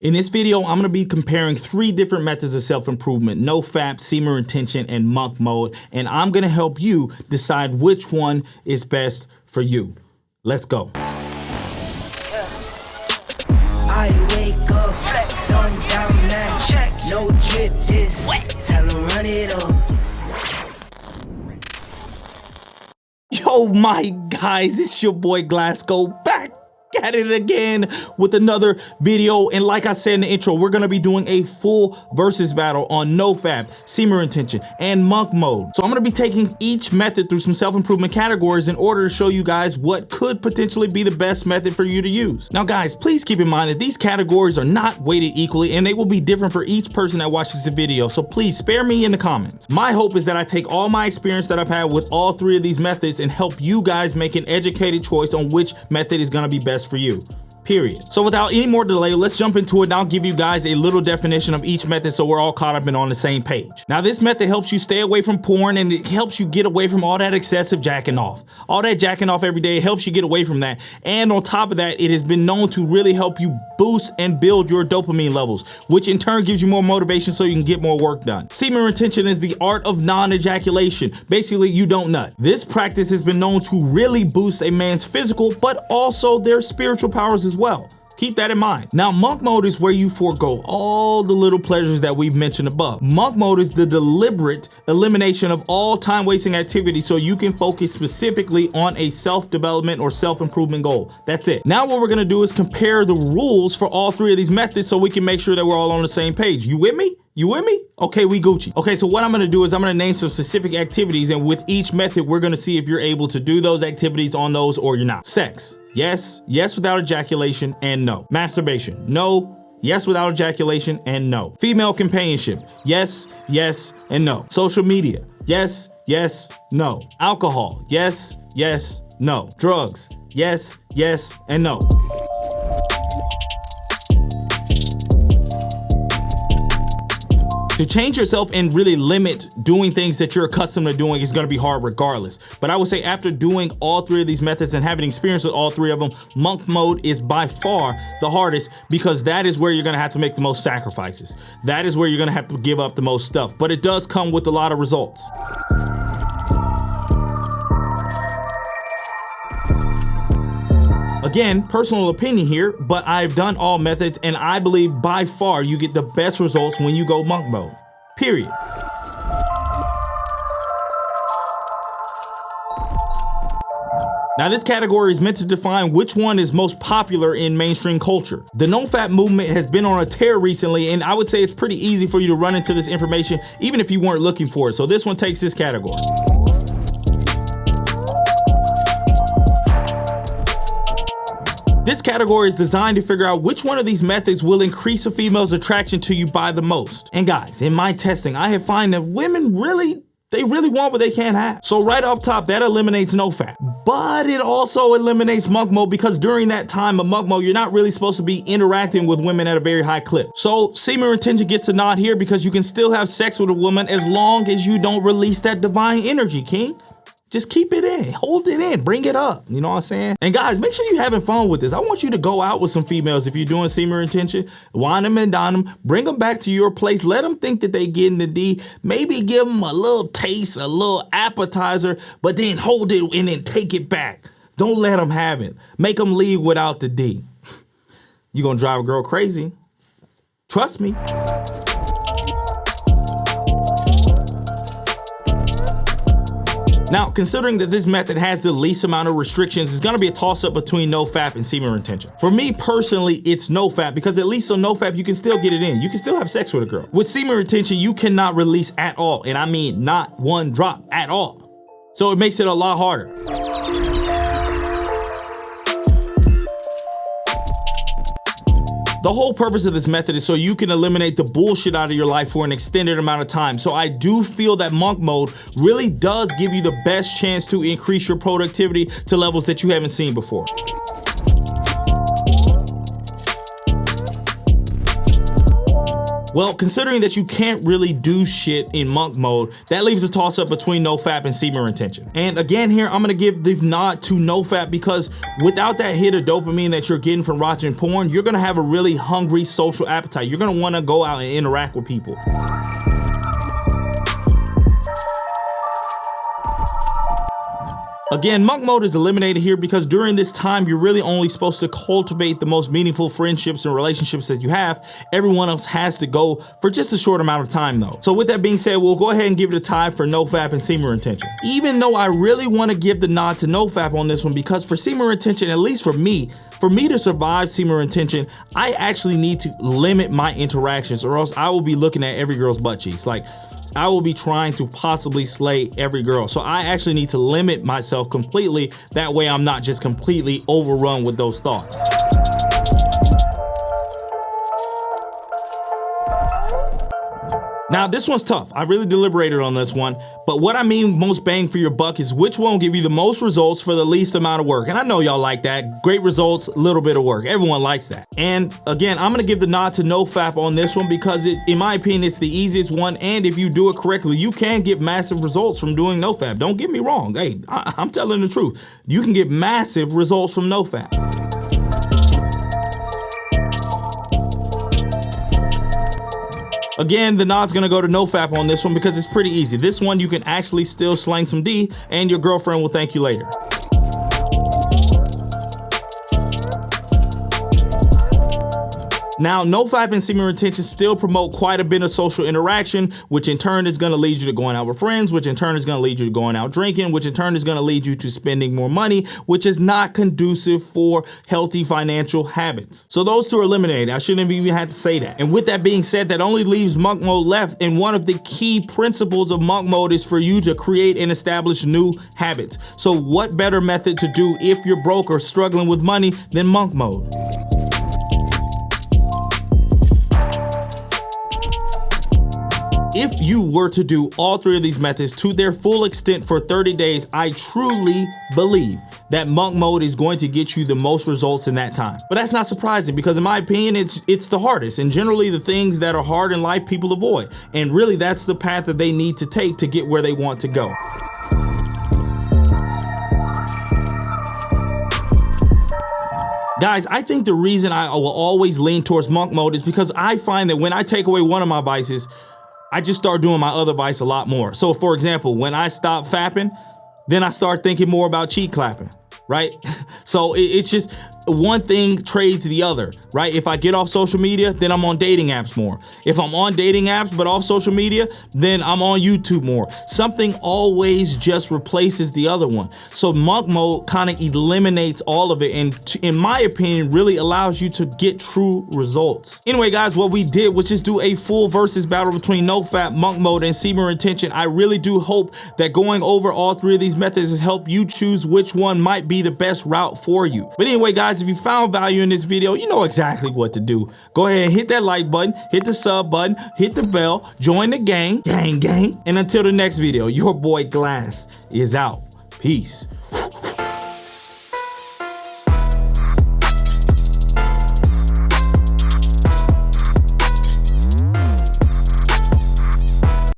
In this video, I'm going to be comparing 3 different methods of self-improvement: Nofap, Semen Retention, and Monk Mode, and I'm going to help you decide which one is best for you. Let's go. I wake up, sun down now, check, no drip this, tell them run it up. Yo, my guys, it's your boy Glasgow back at it again with another video. And like I said in the intro, we're going to be doing a full versus battle on Nofap, Semen Retention, and Monk Mode. So I'm going to be taking each method through some self-improvement categories in order to show you guys what could potentially be the best method for you to use. Now guys, please keep in mind that these categories are not weighted equally and they will be different for each person that watches the video. So please spare me in the comments. My hope is that I take all my experience that I've had with all 3 of these methods and help you guys make an educated choice on which method is going to be best for you. Period. So without any more delay, let's jump into it and I'll give you guys a little definition of each method so we're all caught up and on the same page. Now this method helps you stay away from porn and it helps you get away from all that excessive jacking off. All that jacking off every day, it helps you get away from that. And on top of that, it has been known to really help you boost and build your dopamine levels, which in turn gives you more motivation so you can get more work done. Semen retention is the art of non-ejaculation. Basically, you don't nut. This practice has been known to really boost a man's physical, but also their spiritual powers as well. Keep that in mind. Now, Monk Mode is where you forego all the little pleasures that we've mentioned above. Monk Mode is the deliberate elimination of all time-wasting activity so you can focus specifically on a self-development or self-improvement goal. That's it. Now what we're gonna do is compare the rules for all 3 of these methods so we can make sure that we're all on the same page. You with me? You with me? Okay, we Gucci. Okay, so what I'm gonna do is I'm gonna name some specific activities, and with each method, we're gonna see if you're able to do those activities on those or you're not. Sex. Yes. Yes without ejaculation, and no. Masturbation. No. Yes without ejaculation, and no. Female companionship. Yes, yes, and no. Social media. Yes, yes, no. Alcohol. Yes, yes, no. Drugs. Yes, yes, and no. To change yourself and really limit doing things that you're accustomed to doing is gonna be hard regardless. But I would say after doing all 3 of these methods and having experience with all 3 of them, Monk Mode is by far the hardest because that is where you're gonna have to make the most sacrifices. That is where you're gonna have to give up the most stuff, but it does come with a lot of results. Again, personal opinion here, but I've done all methods and I believe by far you get the best results when you go Monk Mode, period. Now this category is meant to define which one is most popular in mainstream culture. The Nofap movement has been on a tear recently and I would say it's pretty easy for you to run into this information even if you weren't looking for it. So this one takes this category. This category is designed to figure out which one of these methods will increase a female's attraction to you by the most. And guys, in my testing, I have found that women really want what they can't have. So right off top, that eliminates Nofap. But it also eliminates Monk Mode because during that time of Monk Mode, you're not really supposed to be interacting with women at a very high clip. So Semen Retention gets a nod here because you can still have sex with a woman as long as you don't release that divine energy, king. Just keep it in, hold it in, bring it up, you know what I'm saying? And guys, make sure you're having fun with this. I want you to go out with some females if you're doing Semen Retention, wine them and dine them, bring them back to your place, let them think that they getting the D, maybe give them a little taste, a little appetizer, but then hold it and then take it back. Don't let them have it. Make them leave without the D. You're gonna drive a girl crazy. Trust me. Now, considering that this method has the least amount of restrictions, it's gonna be a toss-up between Nofap and Semen Retention. For me personally, it's Nofap because at least on Nofap, you can still get it in. You can still have sex with a girl. With Semen Retention, you cannot release at all, and I mean not one drop at all. So it makes it a lot harder. The whole purpose of this method is so you can eliminate the bullshit out of your life for an extended amount of time. So I do feel that Monk Mode really does give you the best chance to increase your productivity to levels that you haven't seen before. Well, considering that you can't really do shit in monk mode, that leaves a toss up between Nofap and Semen Retention. And again here, I'm gonna give the nod to Nofap because without that hit of dopamine that you're getting from watching porn, you're gonna have a really hungry social appetite. You're gonna wanna go out and interact with people. Again, monk mode is eliminated here because during this time, you're really only supposed to cultivate the most meaningful friendships and relationships that you have. Everyone else has to go for just a short amount of time though. So with that being said, we'll go ahead and give it a tie for Nofap and Semen Retention. Even though I really want to give the nod to Nofap on this one because for Semen Retention, at least for me to survive Semen Retention, I actually need to limit my interactions or else I will be looking at every girl's butt cheeks. Like, I will be trying to possibly slay every girl. So I actually need to limit myself completely. That way I'm not just completely overrun with those thoughts. Now this one's tough. I really deliberated on this one, but what I mean most bang for your buck is which one will give you the most results for the least amount of work. And I know y'all like that. Great results, little bit of work. Everyone likes that. And again, I'm gonna give the nod to Nofap on this one because in my opinion, it's the easiest one. And if you do it correctly, you can get massive results from doing Nofap. Don't get me wrong. Hey, I'm telling the truth. You can get massive results from Nofap. Again, the nod's gonna go to Nofap on this one because it's pretty easy. This one you can actually still slang some D and your girlfriend will thank you later. Now, Nofap and Semen Retention still promote quite a bit of social interaction, which in turn is gonna lead you to going out with friends, which in turn is gonna lead you to going out drinking, which in turn is gonna lead you to spending more money, which is not conducive for healthy financial habits. So those two are eliminated. I shouldn't have even had to say that. And with that being said, that only leaves monk mode left. And one of the key principles of monk mode is for you to create and establish new habits. So what better method to do if you're broke or struggling with money than monk mode? If you were to do all three of these methods to their full extent for 30 days, I truly believe that monk mode is going to get you the most results in that time. But that's not surprising because in my opinion, it's the hardest. And generally the things that are hard in life, people avoid. And really that's the path that they need to take to get where they want to go. Guys, I think the reason I will always lean towards monk mode is because I find that when I take away one of my vices, I just start doing my other vice a lot more. So for example, when I stop fapping, then I start thinking more about cheek clapping, right? So it's just one thing trades the other, right? If I get off social media, then I'm on dating apps more. If I'm on dating apps but off social media, then I'm on YouTube more. Something always just replaces the other one. So monk mode kind of eliminates all of it and in my opinion really allows you to get true results. Anyway guys, what we did was just do a full versus battle between Nofap, monk mode, and Semen Retention. I really do hope that going over all three of these methods has helped you choose which one might be the best route for you. But anyway guys, if you found value in this video, you know exactly what to do. Go ahead and hit that like button, hit the sub button, hit the bell, join the gang. And until the next video, your boy Glass is out. Peace.